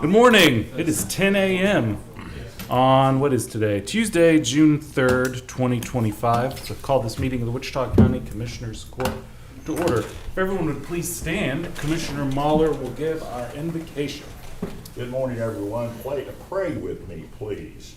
Good morning. It is 10 a.m. on, what is today? Tuesday, June 3rd, 2025. So call this meeting of the Wichita County Commissioners Court to order. If everyone would please stand, Commissioner Mahler will give our invocation. Good morning, everyone. Pray with me, please.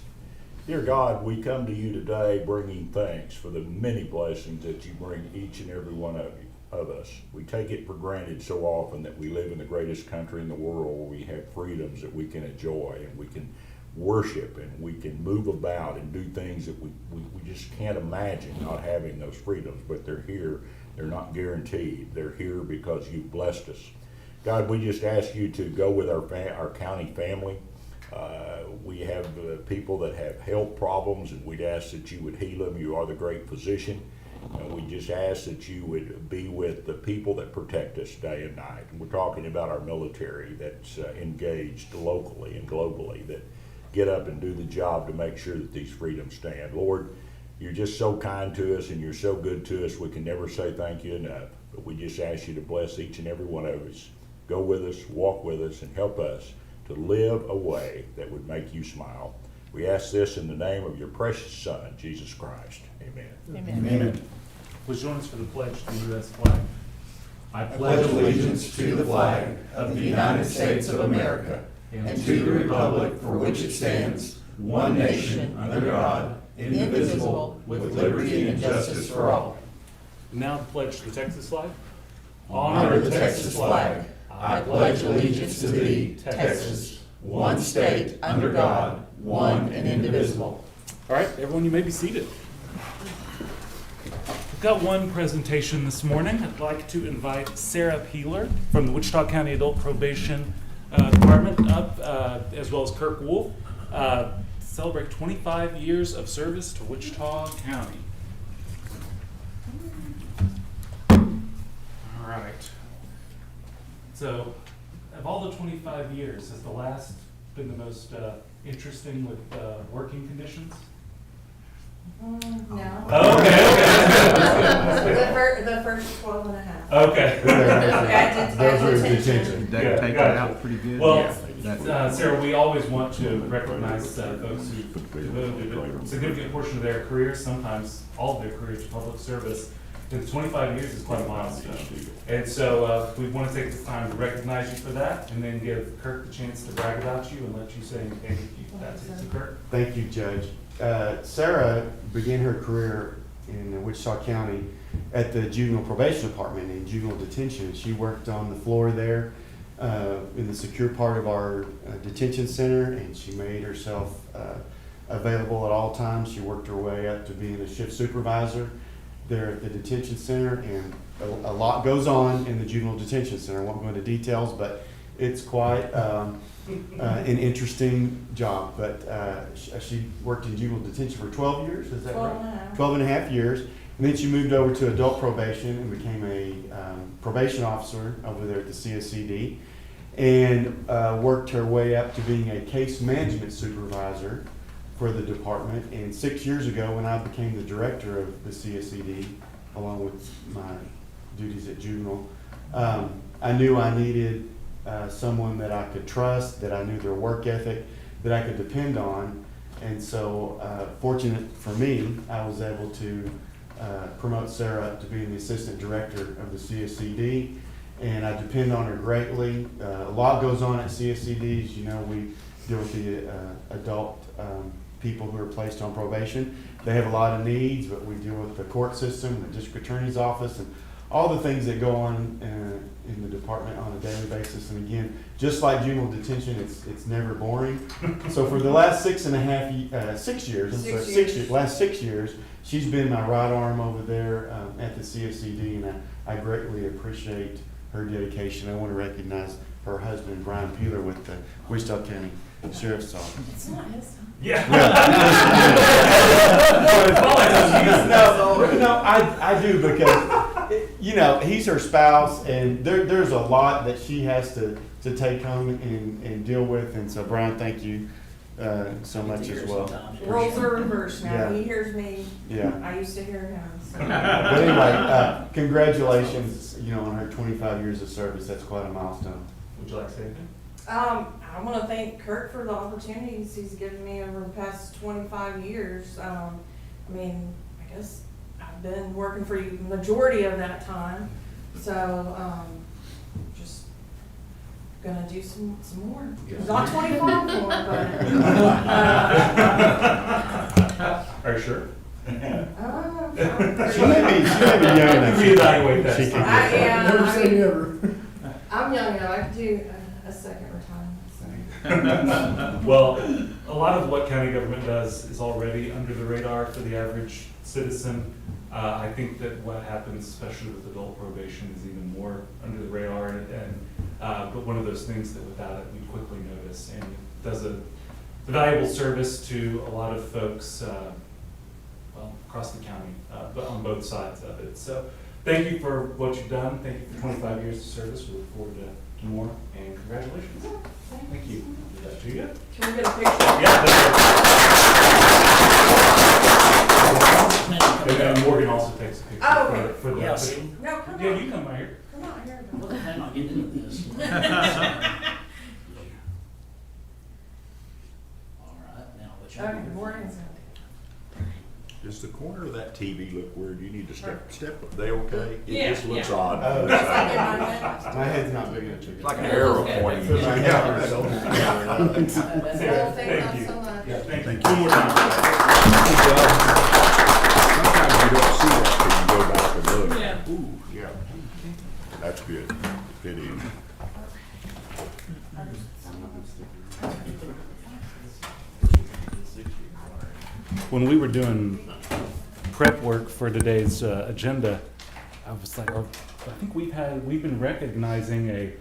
Dear God, we come to you today bringing thanks for the many blessings that you bring each and every one of us. We take it for granted so often that we live in the greatest country in the world where we have freedoms that we can enjoy and we can worship and we can move about and do things that we just can't imagine not having those freedoms, but they're here. They're not guaranteed. They're here because you've blessed us. God, we just ask you to go with our county family. We have people that have health problems, and we'd ask that you would heal them. You are the great physician. We just ask that you would be with the people that protect us day and night. And we're talking about our military that's engaged locally and globally, that get up and do the job to make sure that these freedoms stand. Lord, you're just so kind to us and you're so good to us. We can never say thank you enough. But we just ask you to bless each and every one of us. Go with us, walk with us, and help us to live a way that would make you smile. We ask this in the name of your precious Son, Jesus Christ. Amen. Amen. Amen. Please join us for the pledge to the U.S. flag. I pledge allegiance to the flag of the United States of America and to the republic for which it stands, one nation, under God, indivisible, with liberty and justice for all. Now the pledge to the Texas flag. Honor the Texas flag. I pledge allegiance to thee, Texas, one state, under God, one and indivisible. All right, everyone, you may be seated. We've got one presentation this morning. I'd like to invite Sarah Peeler from the Wichita County Adult Probation Department up, as well as Kirk Wolf, to celebrate 25 years of service to Wichita County. All right. So, of all the 25 years, has the last been the most interesting with working conditions? No. Okay. The first 12 and a half. Okay. Those are detention. They take that out pretty good. Well, Sarah, we always want to recognize folks who devoted a significant portion of their career, sometimes all of their career, to public service. And 25 years is quite a milestone. And so we want to take this time to recognize you for that, and then give Kirk the chance to brag about you and let you say thank you. That's it. So Kirk. Thank you, Judge. Sarah began her career in Wichita County at the Juvenile Probation Department in juvenile detention. She worked on the floor there in the secure part of our detention center, and she made herself available at all times. She worked her way up to being a shift supervisor there at the detention center, and a lot goes on in the juvenile detention center. I won't go into details, but it's quite an interesting job. But she worked in juvenile detention for 12 years, is that right? 12 and a half years. And then she moved over to adult probation and became a probation officer over there at the CSCD, and worked her way up to being a case management supervisor for the department. And 6 years ago, when I became the director of the CSCD, along with my duties at juvenile, I knew I needed someone that I could trust, that I knew their work ethic, that I could depend on. And so, fortunate for me, I was able to promote Sarah up to being the assistant director of the CSCD, and I depend on her greatly. A lot goes on at CSCDs. You know, we deal with the adult people who are placed on probation. They have a lot of needs, but we deal with the court system, the district attorney's office, and all the things that go on in the department on a daily basis. And again, just like juvenile detention, it's never boring. So for the last 6 years, she's been my right arm over there at the CSCD, and I greatly appreciate her dedication. I want to recognize her husband, Brian Peeler, with the Wichita County Sheriff's Office. It's not his time. Yeah. No, I do, because he's her spouse, and there's a lot that she has to take home and deal with. And so, Brian, thank you so much as well. Roles are reversed now. Yeah. He hears me. Yeah. I used to hear him. So. But anyway, congratulations, on her 25 years of service. That's quite a milestone. Would you like to say anything? I want to thank Kurt for the opportunities he's given me over the past 25 years. I mean, I guess I've been working for you the majority of that time, so just gonna do some more. Not 25 more, but. Are you sure? She may be young enough. Reevaluate that. She can I get am. Never I say mean, never. I'm young enough. I could do a second retirement. Well, a lot of what county government does is already under the radar for the average citizen. I think that what happens, especially with adult probation, is even more under the radar, but one of those things that without it, we quickly notice, and it does a valuable service to a lot of folks, well, across the county, but on both sides of it. So thank you for what you've done. Thank you for 25 years of service. We look forward to more, and congratulations. Thank you. Give that to you. Can we get a picture? Yeah, that's right. And then Morgan also takes a picture Oh, okay. for the. Yeah, see? No, come Yeah, on. you come right here. Come on here. Well, I'm not getting into this. All right, now what you Okay, do? Morgan's in. Does the corner of that TV look weird? You need to step up. They okay? It Yeah, just looks yeah. odd. Oh. It's like in my head. My head's not big enough to It's get. like an arrow pointing. Yeah. Yeah. Well, Sarah, thank thank you you. so much. Yeah, thank you. Thank One more time. Sometimes you don't see that till you go back and look. Yeah. Ooh, yeah. That's good. It is. When we were doing prep work for today's agenda, I was like, I think we've been recognizing a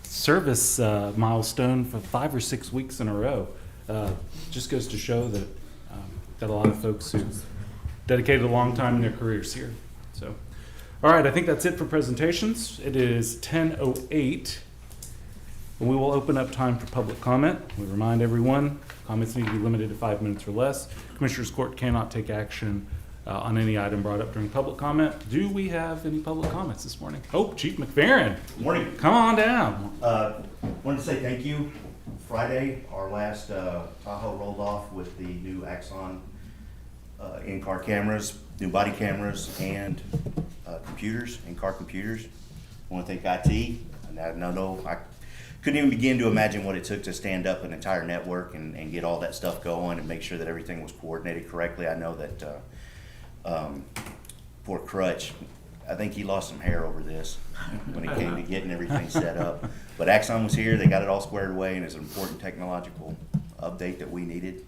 service milestone for 5 or 6 weeks in a row. Just goes to show that got a lot of folks who dedicated a long time in their careers here. So, all right, I think that's it for presentations. It is 10:08. And we will open up time for public comment. We remind everyone, comments need to be limited to 5 minutes or less. Commissioners Court cannot take action on any item brought up during public comment. Do we have any public comments this morning? Oh, Chief McFerrin, Morning. come on down. Wanted to say thank you. Friday, our last Tahoe rolled off with the new Axon in-car cameras, new body cameras, and computers, in-car computers. I want to thank IT. I couldn't even begin to imagine what it took to stand up an entire network and get all that stuff going and make sure that everything was coordinated correctly. I know that poor Crutch, I think he lost some hair over this when it came to getting everything set up. But Axon was here, they got it all squared away, and it's an important technology update we needed.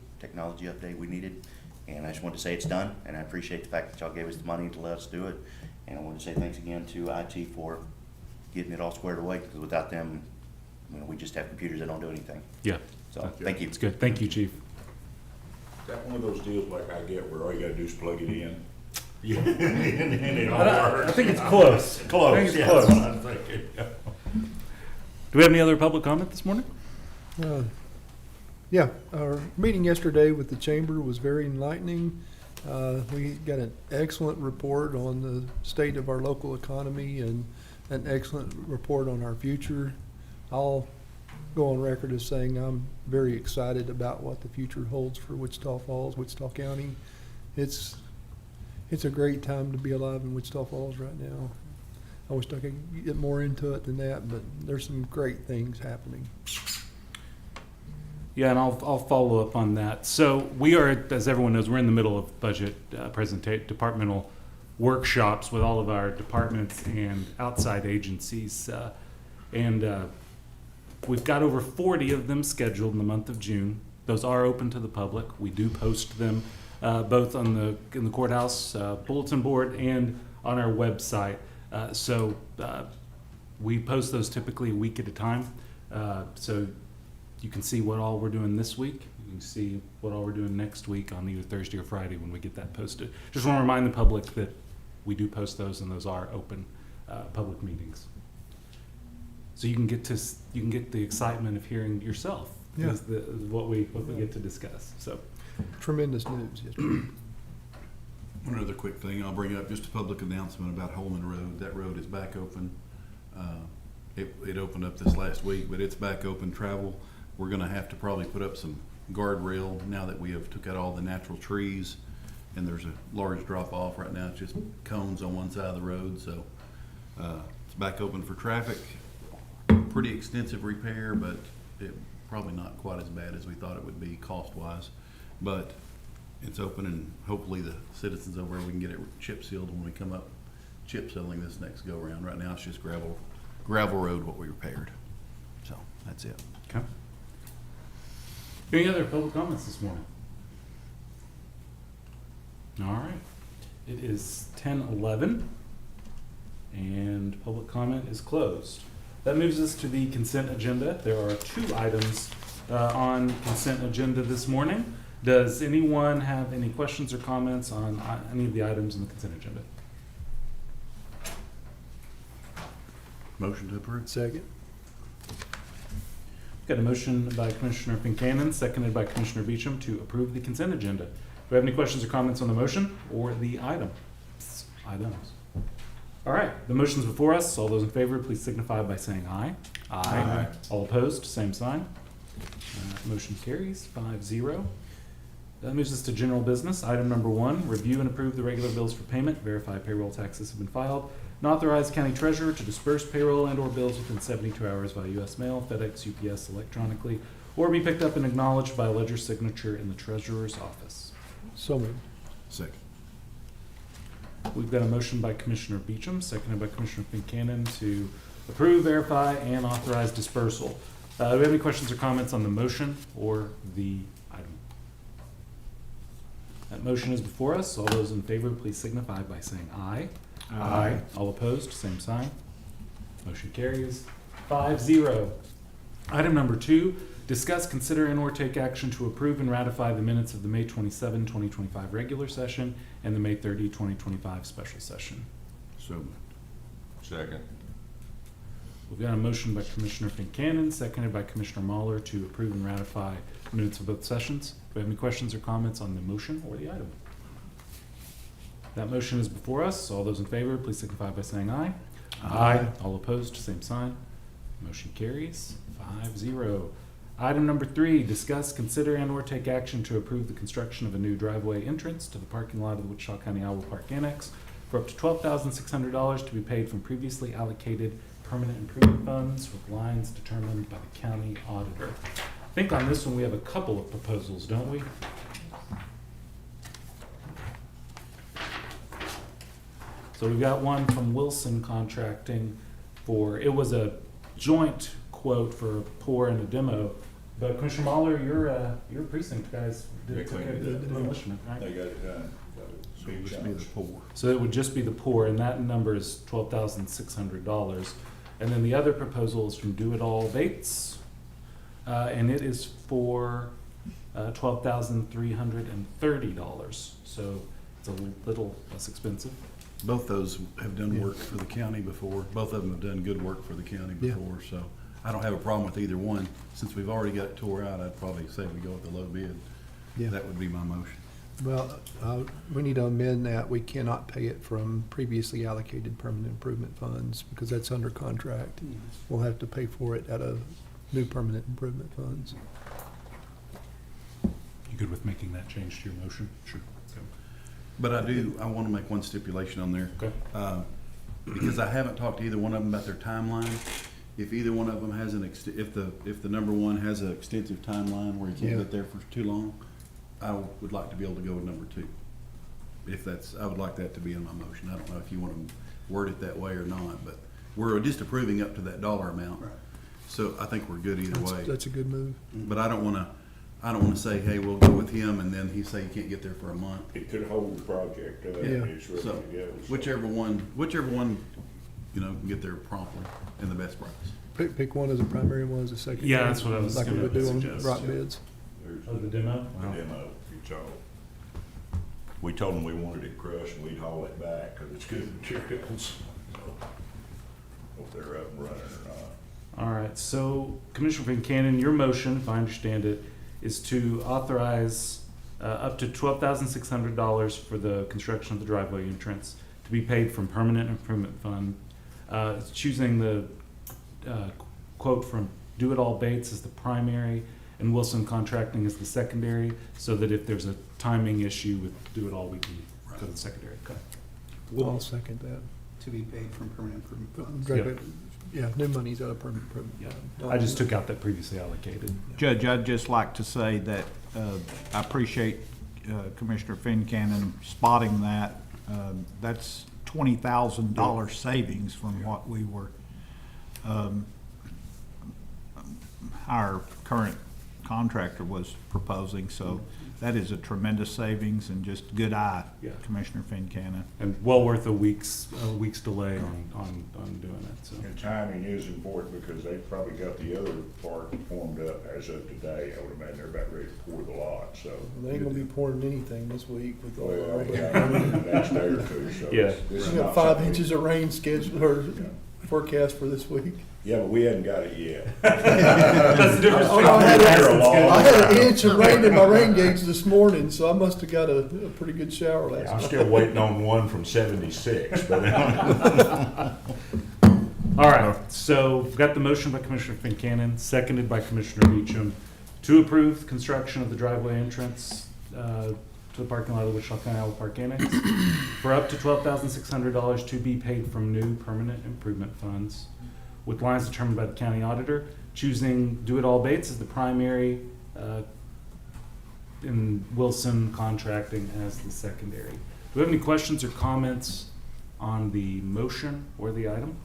And I just wanted to say it's done, and I appreciate the fact that y'all gave us the money to let us do it. And I want to say thanks again to IT for getting it all squared away, because without them, we just have computers that don't do anything. Yeah, So, thank you. it's good. Thank you, Chief. Is that one of those deals like I get where all you gotta do is plug it in? Yeah, and it all works. I think it's close. Close, I think it's yeah, close. that's what I'm thinking. Do we have any other public comment this morning? Yeah, our meeting yesterday with the chamber was very enlightening. We got an excellent report on the state of our local economy and an excellent report on our future. I'll go on record as saying I'm very excited about what the future holds for Wichita Falls, Wichita County. It's a great time to be alive in Wichita Falls right now. I wish I could get more into it than that, but there's some great things happening. Yeah, and I'll follow up on that. So we are, as everyone knows, we're in the middle of budget departmental workshops with all of our departments and outside agencies. We've got over 40 of them scheduled in the month of June. Those are open to the public. We do post them both in the courthouse bulletin board and on our website. So we post those typically a week at a time. So you can see what all we're doing this week. You can see what all we're doing next week on either Thursday or Friday when we get that posted. Just want to remind the public that we do post those, and those are open public meetings. So you can get the excitement of hearing yourself. Yeah. What we get to discuss. So Tremendous news yesterday. One other quick thing, I'll bring up just a public announcement about Holman Road. That road is back open it opened up this last week, but it's back open travel. We're gonna have to probably put up some guardrail now that we have took out all the natural trees, and there's a large drop off right now. It's just cones on one side of the road, so it's back open for traffic. Pretty extensive repair, but it probably not quite as bad as we thought it would be cost-wise. But it's open, and hopefully the citizens over there, we can get it chip sealed when we come up chip sealing this next go around. Right now it's just gravel road what we repaired. So that's it. Okay. Any other public comments this morning? All right. It is 10:11 and public comment is closed. That moves us to the consent agenda. There are 2 items on consent agenda this morning. Does anyone have any questions or comments on any of the items in the consent agenda? Motion to approve. Second. Got a motion by Commissioner Pincannon, seconded by Commissioner Beecham to approve the consent agenda. Do we have any questions or comments on the motion or the items? All right, the motion's before us. All those in favor, please signify by saying aye. Aye. All opposed, same sign. Motion carries 5-0. That moves us to general business. Item number 1, review and approve the regular bills for payment, verify payroll taxes have been filed, and authorize county treasurer to disperse payroll and or bills within 72 hours via U.S. mail, FedEx, UPS, electronically, or be picked up and acknowledged by a ledger signature in the treasurer's office. So moved. Second. We've got a motion by Commissioner Beecham, seconded by Commissioner Pincannon to approve, verify, and authorize dispersal. Do we have any questions or comments on the motion or the item? That motion is before us. All those in favor, please signify by saying aye. Aye. All opposed, same sign. Motion carries 5-0. Item number 2, discuss, consider, and or take action to approve and ratify the minutes of the May 27, 2025 regular session and the May 30, 2025 special session. So moved. Second. We've got a motion by Commissioner Pincannon, seconded by Commissioner Mahler to approve and ratify the minutes of both sessions. Do we have any questions or comments on the motion or the item? That motion is before us. All those in favor, please signify by saying aye. Aye. All opposed, same sign. Motion carries 5-0. Item number 3, discuss, consider, and or take action to approve the construction of a new driveway entrance to the parking lot of the Wichita County Owl Park Annex for up to $12,600 to be paid from previously allocated permanent improvement funds with lines determined by the county auditor. I think on this one we have a couple of proposals, don't we? So we've got one from Wilson Contracting for, it was a joint quote for a pour and a demo. But Commissioner Mahler, your precinct guys did took care of the demolition, right? They got it done. So it must be the poor. So it would just be the pour, and that number is $12,600. And then the other proposal is from Do It All Bates, and it is for $12,330. So it's a little less expensive. Both those have done work for the county before. Both of them have done good work for the county Yeah. before, so I don't have a problem with either one. Since we've already got it tore out, I'd probably say we go with the low bid. Yeah. That would be my motion. Well, we need to amend that. We cannot pay it from previously allocated permanent improvement funds because that's under contract. We'll have to pay for it out of new permanent improvement funds. You good with making that change to your motion? Sure. But I want to make one stipulation on there. Okay. Because I haven't talked to either one of them about their timeline. If either one of them has if the number one has an extensive timeline where you can't Yeah. get there for too long, I would like to be able to go with number 2. I would like that to be in my motion. I don't know if you want to word it that way or not, but we're just approving up to that dollar amount. Right. So I think we're good either way. That's a good move. But I don't want to say, hey, we'll go with him, and then he say you can't get there for a month. It could hold the project up. Yeah. It's ready to So go. whichever one, can get there promptly and the best price. Pick one as a primary, one as a secondary. Yeah, that's what I was Like we gonna would do on suggest, rock yeah. bids. There's Oh, the demo? the Wow. demo, it's all. We told them we wanted it crushed and we'd haul it back because it's good materials. So, if they're up and running or not. All right, so Commissioner Pincannon, your motion, if I understand it, is to authorize up to $12,600 for the construction of the driveway entrance to be paid from permanent improvement fund. It's choosing the quote from Do It All Bates as the primary and Wilson Contracting as the secondary, so that if there's a timing issue with Do It All, we can go to the secondary. Okay. I'll second that. To be paid from permanent improvement funds. Direct- Yeah, new money's out of permanent improvement. Yeah, I just took out that previously allocated. Judge, I'd just like to say that I appreciate Commissioner Fincannon spotting that. That's $20,000 savings from what we were, our current contractor was proposing. So that is a tremendous savings and just good eye, Yeah. Commissioner Fincannon. And well worth a week's delay on doing it, so. And timing is important because they probably got the other part formed up as of today. I would imagine they're about ready to pour the lot, so. They ain't gonna be pouring anything this week with all Well, the yeah, the next day or two, so. Yeah. this is We got not 5 something- inches of rain scheduled or forecast for this week. Yeah, but we hadn't got it yet. That's the difference Oh, between no, I had Here a long I had time. an inch of rain in my rain gauge this morning, so I must have got a pretty good shower last I'm night. still waiting on one from 76, but. All right, so we've got the motion by Commissioner Fincannon, seconded by Commissioner Beecham, to approve construction of the driveway entrance to the parking lot of the Wichita County Highway Park Annex for up to $12,600 to be paid from new permanent improvement funds, with lines determined by the county auditor, choosing Do It All Bates as the primary, and Wilson Contracting as the secondary. Do we have any questions or comments on the motion or the item?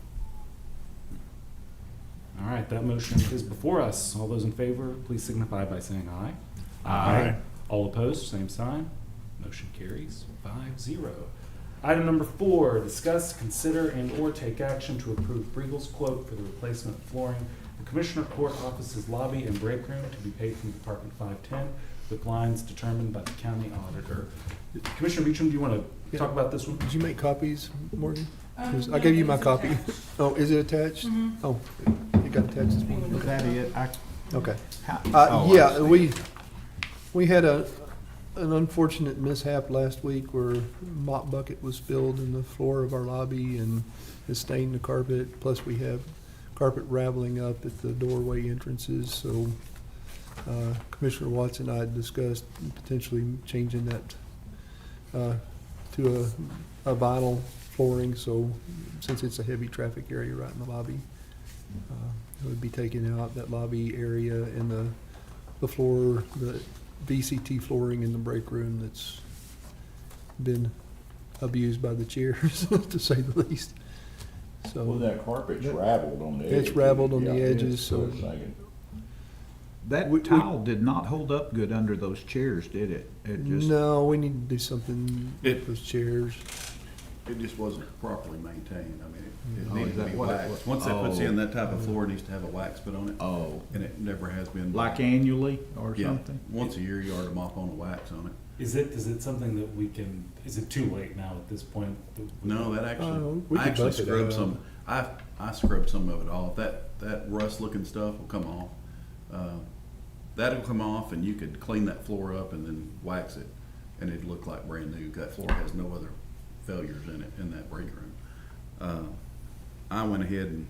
All right, that motion is before us. All those in favor, please signify by saying aye. Aye. All opposed, same sign. Motion carries 5-0. Item number 4, discuss, consider, and/or take action to approve Briegel's quote for the replacement of flooring, the Commissioner Court Office's lobby and break room to be paid from Department 510, with lines determined by the county auditor. Commissioner Beecham, do you want to talk about this one? Did you make copies, Morgan? 'Cause I Yeah, gave you my it's copy. attached. Oh, is it attached? Mhm. Oh, it got attached this morning. Is that it? Okay. Oh, I Yeah, see. we had an unfortunate mishap last week where mop bucket was spilled in the floor of our lobby and it stained the carpet. Plus we have carpet raveling up at the doorway entrances, so Commissioner Watts and I had discussed potentially changing that to a vinyl flooring, so since it's a heavy traffic area right in the lobby, it would be taking out that lobby area and the floor, the VCT flooring in the break room that's been abused by the chairs, to say the least. Well, So that carpet's raveled on the edges. it's raveled on the Yeah, edges, so I so was thinking, That We- tile did not hold up good under those chairs, did it? It just, no, we need to do something It- with those chairs. It just wasn't properly maintained. I mean, it Oh, needed is to that be what it waxed. was? Once that puts Oh. in, that type of floor needs to have a wax put on it, oh, and it never has been. like annually or Yeah, something? once a year you ought to mop on a wax on it. Is it something that we can, is it too late now at this point? No, that we actually, I could actually buff it scrubbed out. some, I scrubbed some of it off. That rust looking stuff will come off. That'll come off and you could clean that floor up and then wax it and it'd look like brand new. That floor has no other failures in it, in that break room. I went ahead and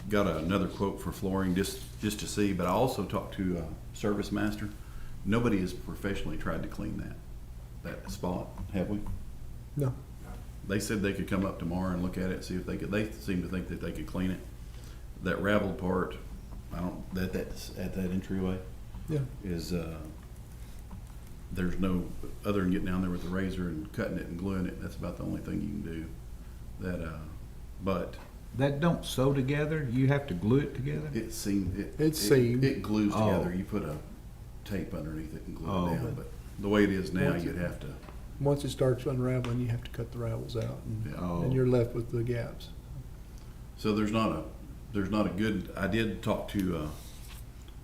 got another quote for flooring just to see, but I also talked to Service Master. Nobody has professionally tried to clean that spot, have we? No, They said they could come up tomorrow and look at it, see if they could, they seem to think that they could clean it. That raveled part, that's at that entryway yeah. is, there's no, other than getting down there with the razor and cutting it and gluing it, that's about the only thing you can do. But That don't sew together? You have to glue it together? it seemed, It's seamed. it glues Oh. together. You put a tape underneath it and glue Oh. it down, but the way it is now, you'd have to, Once it starts unraveling, you have to cut the ravels out and, Oh. and you're left with the gaps. so there's not a good, I did talk to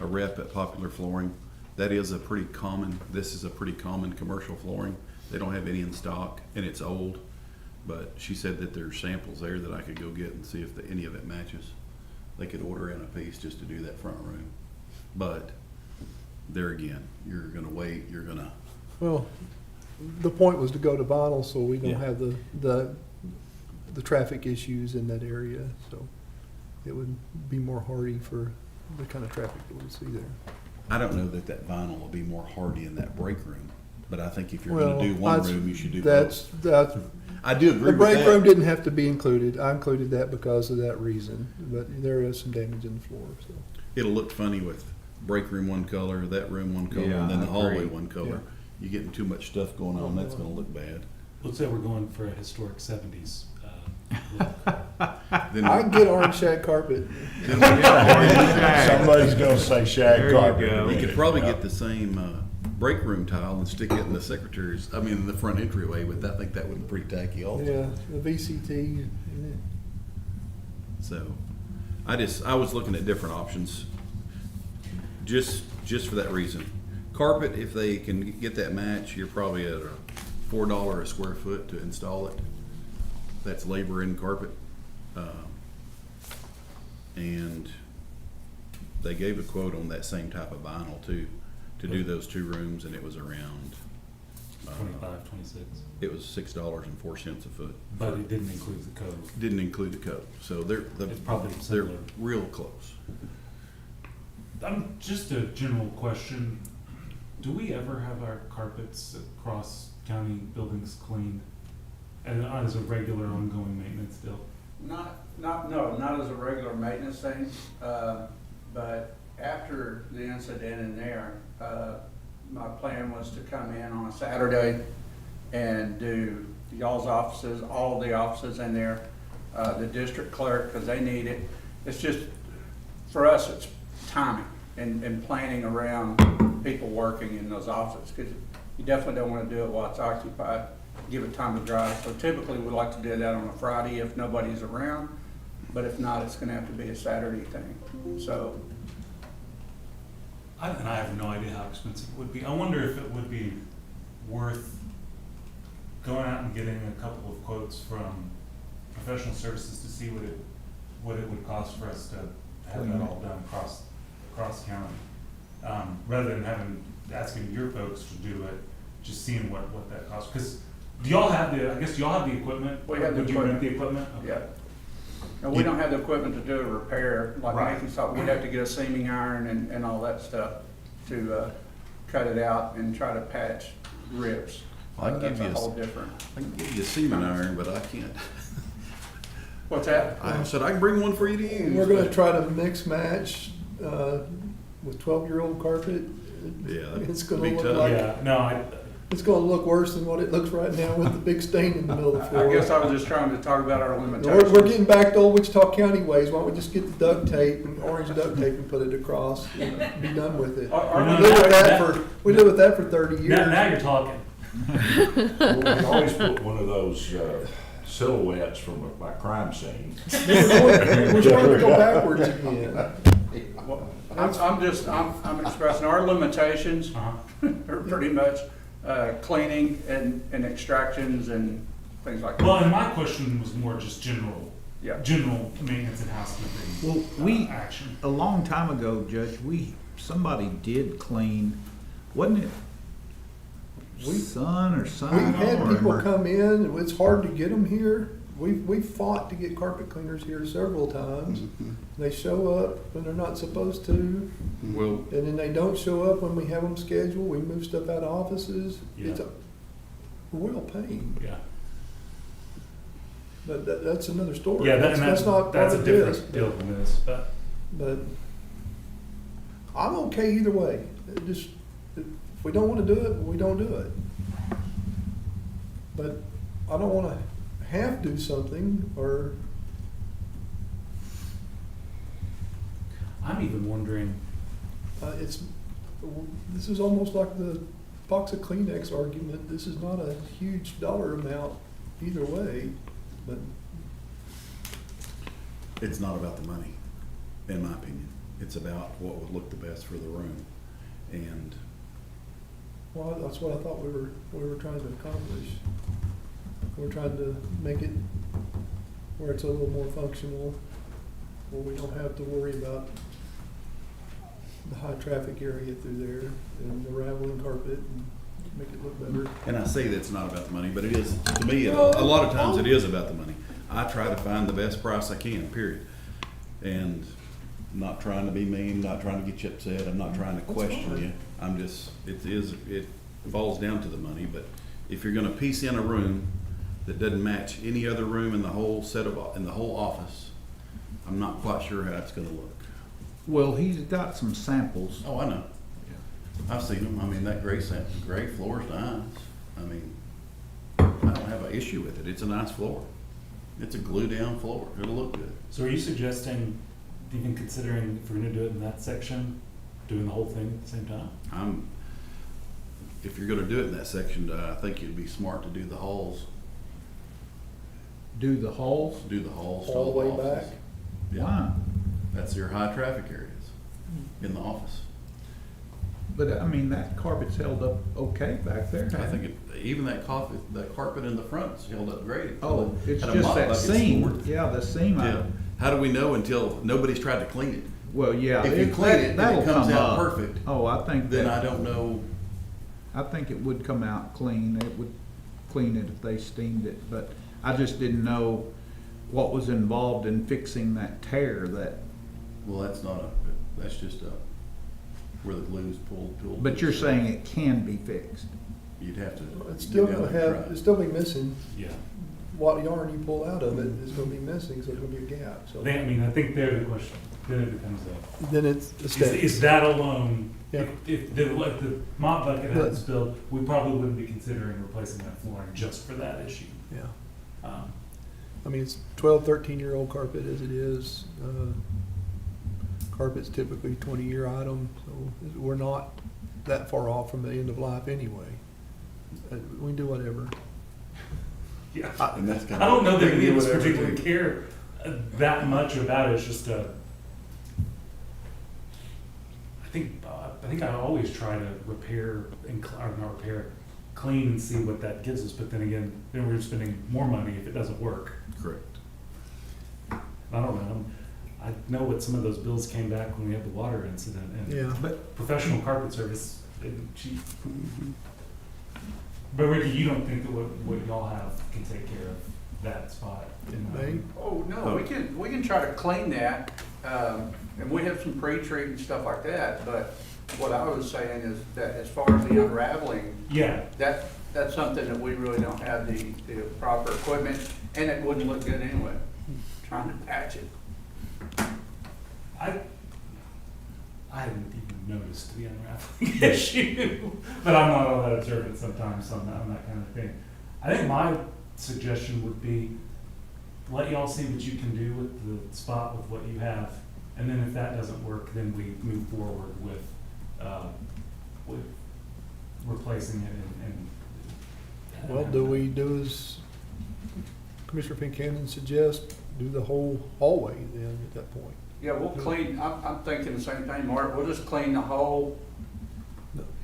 a rep at Popular Flooring. That is a pretty common, this is a pretty common commercial flooring. They don't have any in stock and it's old, but she said that there's samples there that I could go get and see if any of it matches. They could order in a piece just to do that front room. But there again, you're gonna wait, you're gonna, Well, the point was to go to vinyl so we don't Yeah. have the traffic issues in that area, so. it would be more hardy for the kind of traffic that we see there. I don't know that that vinyl will be more hardy in that break room, but I think if you're gonna do one that's- room, you should do That's, both. I do agree the with break room that. didn't have to be included. I included that because of that reason, but there is some damage in the floor, so. It'll look funny with break room one color, that room one color, Yeah, and then the I hallway agree. one color. Yeah. You're getting too much stuff going on, that's gonna look bad. Let's say we're going for a historic 70s. Look. Then I can get orange shag carpet. Somebody's gonna say shag There you carpet. go. you could probably get the same break room tile and stick it in the secretary's, I mean, in the front entryway, but I think that would be pretty tacky also. Yeah, the VCT. So, I was looking at different options, just for that reason. Carpet, if they can get that match, you're probably at a $4 a square foot to install it. That's labor in carpet. And they gave a quote on that same type of vinyl too, to do those two rooms, and it was around, 25, 26. it was $6.04 a foot. But it didn't include the code. Didn't include the coat, so It's probably they're similar. real close. Just a general question. Do we ever have our carpets across county buildings cleaned? And as a regular ongoing maintenance deal? Not as a regular maintenance thing, but after the incident in there, my plan was to come in on a Saturday and do y'all's offices, all the offices in there, the district clerk, because they need it. It's just, for us, it's timing and planning around people working in those offices, because you definitely don't want to do it while it's occupied. Give it time to dry. So typically we like to do that on a Friday if nobody's around, but if not, it's gonna have to be a Saturday thing. So, And I have no idea how expensive it would be. I wonder if it would be worth going out and getting a couple of quotes from professional services to see what it would cost for us to have that all done across county. Rather than asking your folks to do it, just seeing what that costs. Because do y'all have the equipment? We have the Would you rent equipment. the equipment? Okay. yeah. And we don't have the equipment to do a repair, like Right. making something, we'd have to get a seaming iron and all that stuff to, cut it out and try to patch rips. I can give That's you a whole different. I can give you a seaming iron, but I can't. What's that? I said I can bring one for you to use. We're gonna but- try to mix match, with 12-year-old carpet. Yeah, that'd It's gonna be look tough. like, Yeah, no, it's gonna look worse than what it looks right now with the big stain in the middle of the floor. I guess I was just trying to talk about our We're limitations. getting back to old Wichita County ways. Why don't we just get the duct tape and orange duct tape and put it across and be done with it? Our No, We lived with that for 30 years. now you're talking. Well, we always put one of those silhouettes from my crime scene. We're trying to go backwards again. Well, I'm expressing our limitations Uh-huh. are pretty much, cleaning and extractions and things like that. Well, and my question was more just general Yeah. maintenance and housekeeping. Well, Action. a long time ago, Judge, somebody did clean, wasn't it? Son or We son? had people come in, and it's hard to get them here. We fought to get carpet cleaners here several times. They show up when they're not supposed to, Well, and then they don't show up when we have them scheduled. We move stuff out of offices. It's a royal pain, Yeah. but that's another story. Yeah, That's not part that's a of this. different deal than this, but. But I'm okay either way. It just, if we don't wanna do it, we don't do it. But I don't wanna have to do something, or, I'm even wondering, this is almost like the box of Kleenex argument. This is not a huge dollar amount either way, but it's not about the money, in my opinion. It's about what would look the best for the room. And well, that's what I thought we were trying to accomplish. We're trying to make it where it's a little more functional, where we don't have to worry about the high traffic area through there and the raveling carpet, and make it look better. And I say that's not about the money, but it is, to me, a lot of times it is about the money. I try to find the best price I can, period. And not trying to be mean, not trying to get you upset, I'm not trying to question fine. you. I'm just, it falls down to the money, but if you're gonna piece in a room that doesn't match any other room in the whole in the whole office, I'm not quite sure how it's gonna look. Well, he's got some samples. Oh, I know. I've seen them. I mean, that gray floor's nice. I mean, I don't have an issue with it. It's a nice floor. It's a glue down floor. It'll look good. So are you suggesting, even considering if we're gonna do it in that section, doing the whole thing at the same time? If you're gonna do it in that section, I think it'd be smart to do the halls. Do the halls? Do the halls. All the way offices. back? Yeah. Why? That's your high traffic areas in the office. But, I mean, that carpet's held up okay back there. I think even that carpet in the front's held up great. Oh, it's Had a just mop that bucket seam. stored. Yeah, the seam. Yeah. How do we know until nobody's tried to clean it? Well, yeah. If you clean it and that'll it comes come out up. perfect, Oh, I think then I that, don't know. I think it would come out clean. It would clean it if they steamed it, but I just didn't know what was involved in fixing that tear that, Well, that's just where the glue's pulled. but you're saying it can be fixed. You'd have to. It's still you'd gonna to have, try. it'll still be missing. Yeah. What yarn you pull out of it is gonna be missing, so there's gonna be a gap, so. I think they're the question. Then it becomes a, Then it's a step. is that alone, Yeah. if the mop bucket hadn't spilled, we probably wouldn't be considering replacing that flooring just for that issue. Yeah. Um, I mean, it's 12, 13-year-old carpet as it is. Carpet's typically 20-year item, so we're not that far off from the end of life anyway. We can do whatever. Yeah. And that's I don't know that any of us whatever particularly too. care that much about it. It's just I think I always try to repair or not repair, clean and see what that gives us. But then again, then we're spending more money if it doesn't work. Correct. I don't know. I know what some of those bills came back when we had the water incident, and Yeah. But professional carpet service isn't cheap. But Ricky, you don't think that what y'all have can take care of that spot? May? Oh, no, we can try to clean that, and we have some pre-treat and stuff like that, but what I was saying is that as far as the unraveling, Yeah. that's something that we really don't have the proper equipment, and it wouldn't look good anyway, trying to patch it. I hadn't even noticed the unraveling issue, but I'm not all that observant sometimes on that kind of thing. I think my suggestion would be let y'all see what you can do with the spot with what you have, and then if that doesn't work, then we move forward with replacing it and Well, do we do as Commissioner Fincannon suggests, do the whole hallway then at that point? Yeah, we'll clean, I'm thinking the same thing, Mark, we'll just clean the whole,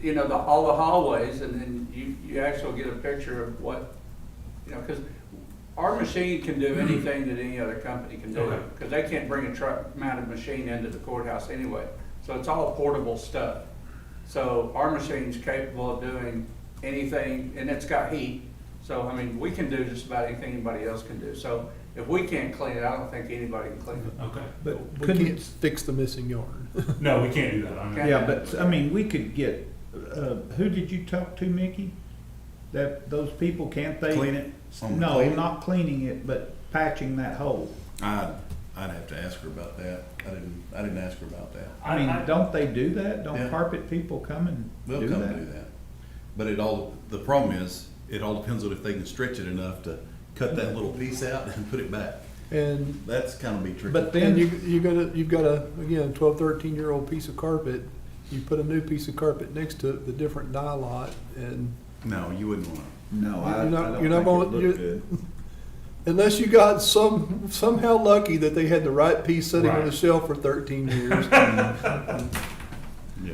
you know, all the hallways, and then you actually get a picture of what, you know, because our machine can do anything that any other company can do, Okay. because they can't bring a truck-mounted machine into the courthouse anyway, so it's all portable stuff. So our machine's capable of doing anything, and it's got heat, so, I mean, we can do just about anything anybody else can do, so if we can't clean it, I don't think anybody can clean it. okay. But We couldn't, can't fix the missing yarn. No, we can't do that. I mean, yeah, but, I mean, we could get, who did you talk to, Mickey? Those people, can't they? Clean it? No, Clean it? not cleaning it, but patching that hole. I'd have to ask her about that. I didn't ask her about that. I mean, don't they do that? Don't Yeah. carpet people come and They'll do come that? do that. But the problem is, it all depends on if they can stretch it enough to cut that little piece out and put it back. And, That's kind of be tricky. But and then, you've got a, again, 12, 13-year-old piece of carpet. You put a new piece of carpet next to it, the different dye lot, and No, you wouldn't want no, I You're not- don't you're not think gonna- it looked you're- good. unless you got somehow lucky that they had the right piece sitting on the Right. shelf for 13 years. to. Yeah.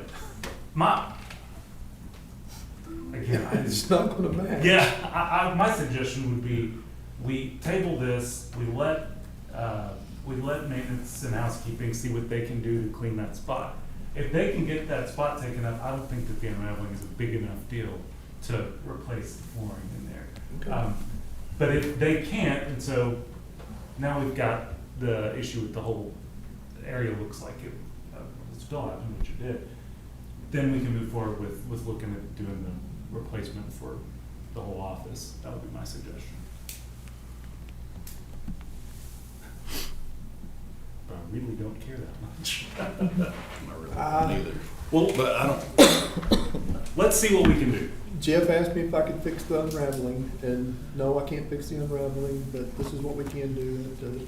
Again, I just It's not gonna match. Yeah, my suggestion would be, we table this, we let maintenance and housekeeping see what they can do to clean that spot. If they can get that spot taken up, I don't think that the unraveling is a big enough deal to replace the flooring in there. Okay. But if they can't, and so now we've got the issue with the whole the area looks like it, it's still out, which it did, then we can move forward with looking at doing the replacement for the whole office. That would be my suggestion. But I really don't care that much. Not really either. Well, but I don't, let's see what we can do. Jeff asked me if I could fix the unraveling, and no, I can't fix the unraveling, but this is what we can do to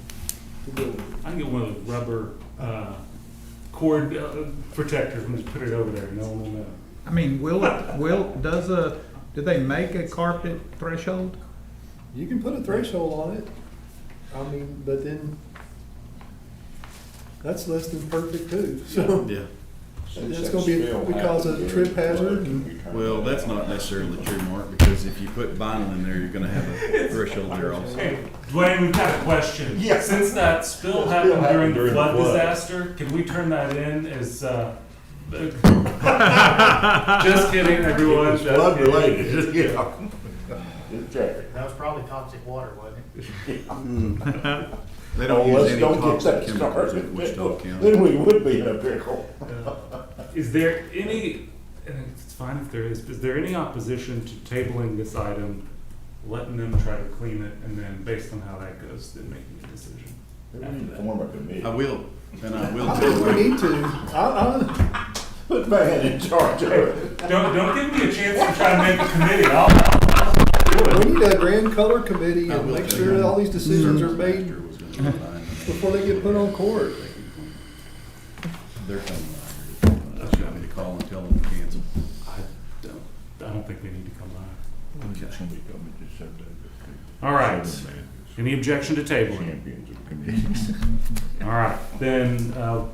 do it. I can get one of the rubber, cord protectors and just put it over there, no one will know. I mean, do they make a carpet threshold? You can put a threshold on it, I mean, but then that's less than perfect too, so. Yeah. That's gonna be, because of a trip hazard and. Well, that's not necessarily true, Mark, because if you put vinyl in there, you're gonna have a threshold there also. Hey, Dwayne, we've got a question. Yeah. Since that spill happened during the flood disaster, can we turn that in as, just kidding, everyone. It's flood related, yeah. Just checking. That was probably toxic water, wasn't it? They don't Oh, use any let's don't get toxic that chemicals started. in Wichita County. Then we would be in a pickle. Is there any, and it's fine if there is there any opposition to tabling this item, letting them try to clean it, and then based on how that goes, then making a decision? We need to form a committee. I will I think we need to, Put Van in charge of it. Don't give me a chance to try to make a committee. we need a grand color committee I and will make tell sure you. that all these decisions are made Was gonna be fine. before they get put on court. They're coming by here. You want me to call and tell them to cancel? I don't think they need to come by. Okay. Somebody told me just said that. All right. Any objection to tabling? Champions of committees. All right, then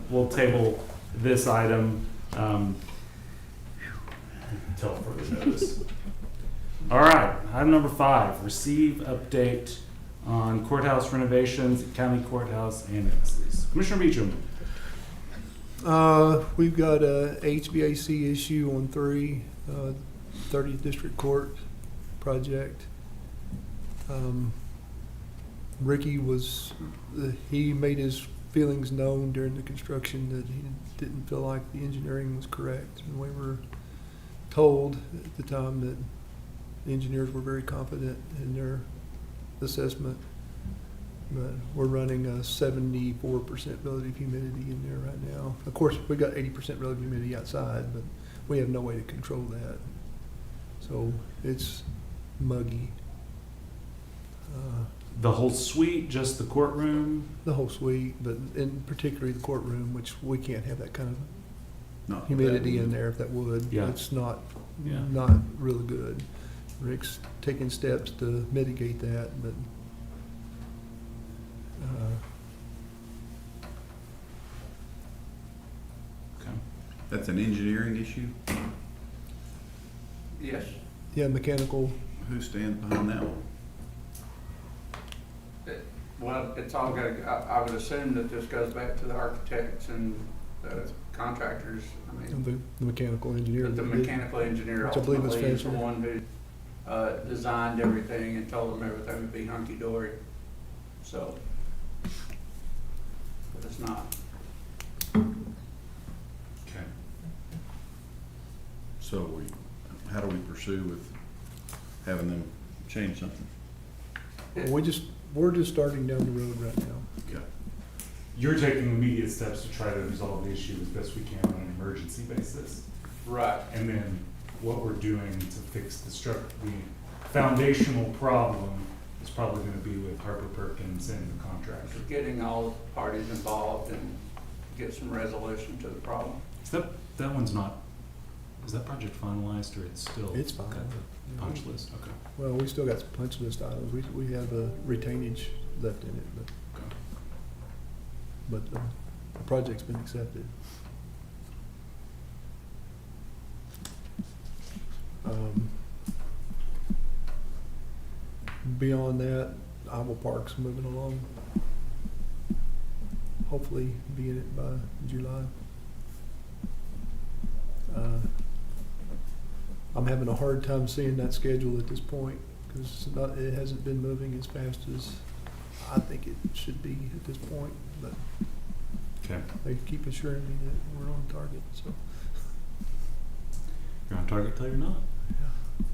we'll table this item until further notice. All right, item number 5, receive update on courthouse renovations, county courthouse annexes. Commissioner Beecham. We've got a HVAC issue on 30th District Court project. Ricky he made his feelings known during the construction that he didn't feel like the engineering was correct. And we were told at the time that the engineers were very confident in their assessment. But we're running a 74% relative humidity in there right now. Of course, we got 80% relative humidity outside, but we have no way to control that. So it's muggy. The whole suite, just the courtroom? The whole suite, but in particularly the courtroom, which we can't have that kind of Not humidity that in there if that would. Yeah. It's not Yeah. really good. Rick's taking steps to mitigate that, but Okay. That's an engineering issue? Yes. yeah, mechanical. Who stands behind that one? Well, it's all got, I would assume that this goes back to the architects and the contractors. I mean, The mechanical engineer. the mechanical engineer Which I believe is ultimately is the Spencer. one who designed everything and told them everything would be hunky-dory. So, but it's not. Okay. So how do we pursue with having them change something? We're just starting down the road right now. Okay. You're taking immediate steps to try to resolve the issue as best we can on an emergency basis. Right. And then what we're doing to fix the foundational problem is probably gonna be with Harper Perkins and the contractor. Getting all the parties involved and get some resolution to the problem. Is that one's not, is that project finalized or it's still? It's fine. got the punch list, okay. Well, we still got some punch list items. We have a retainage left in it, Okay. but the project's been accepted. Beyond that, Iowa Park's moving along. Hopefully be in it by July. I'm having a hard time seeing that schedule at this point because it hasn't been moving as fast as I think it should be at this point. But Okay. They keep assuring me that we're on target, so. You're on target till you're not. Yeah.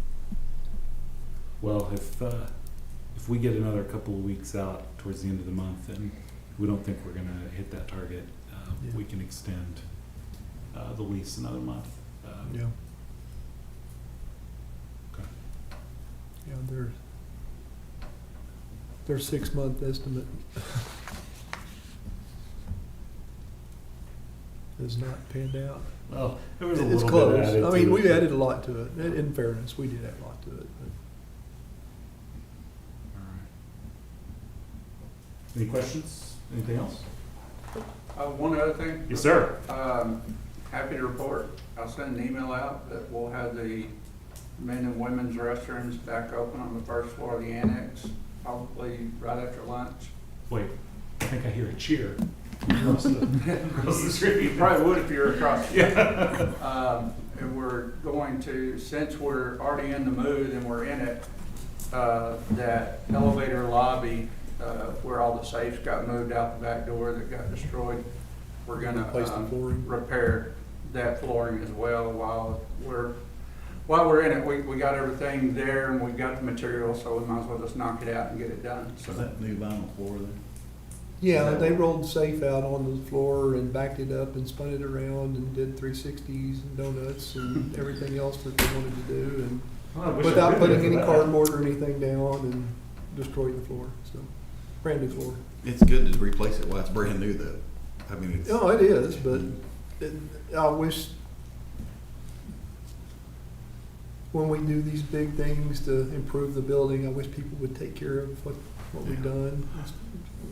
Well, if we get another couple of weeks out towards the end of the month and we don't think we're gonna hit that target, Yeah. we can extend the lease another month. Yeah, Okay. yeah, their 6-month estimate has not panned out. Well, there was a It's little close. bit added I to mean, it, we but- added a lot to it. In fairness, we did add a lot to it. But All right. Any questions? Anything else? One other thing. Yes, sir. Happy to report, I'll send an email out that we'll have the men and women's restrooms back open on the first floor of the annex, probably right after lunch. Wait, I think I hear a cheer across the street. You probably would if you were across. Yeah. And we're going to, since we're already in the mood and we're in it, that elevator lobby, where all the safes got moved out the back door that got destroyed, we're gonna Replace the flooring. repair that flooring as well while we're in it. We got everything there and we got the material, so we might as well just knock it out and get it done. So Is that new vinyl floor there? yeah, they rolled the safe out on the floor and backed it up and spun it around and did 360s and donuts and everything else that they wanted to do, and Well, I wish I'd without been putting there any for that. cardboard or anything down, and destroyed the floor. So, brand new floor. It's good to replace it while it's brand new though. I mean, it's. Oh, it is, but I wish when we do these big things to improve the building, I wish people would take care of what we've done.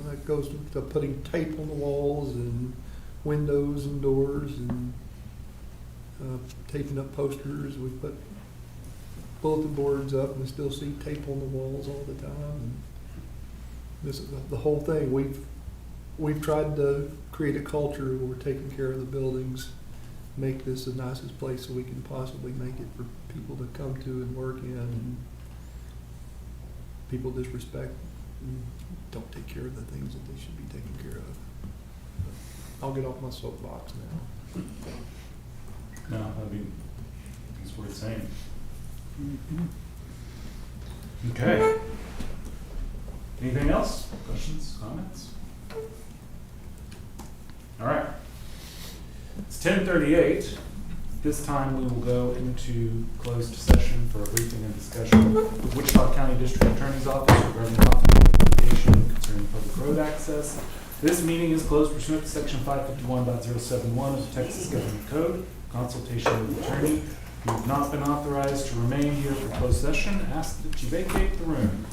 That goes to putting tape on the walls and windows and doors and taping up posters. We put bulletin boards up and we still see tape on the walls all the time. And this is the whole thing. We've tried to create a culture where we're taking care of the buildings, make this the nicest place so we can possibly make it for people to come to and work in, and people disrespect and don't take care of the things that they should be taking care of. I'll get off my soapbox now. No, I mean, it's worth saying. Okay. Anything else? Questions, comments? All right. It's 10:38. This time we will go into closed session for a briefing and discussion with Wichita County District Attorney's Office regarding confidential litigation concerning public road access. This meeting is closed pursuant to section 551.071 of the Texas Government Code. Consultation with the attorney. If you have not been authorized to remain here for closed session, ask that you vacate the room.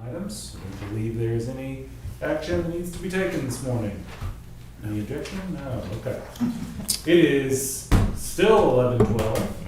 items. I don't believe there's any action that needs to be taken this morning. Any objection? No, okay. It is still 11:12.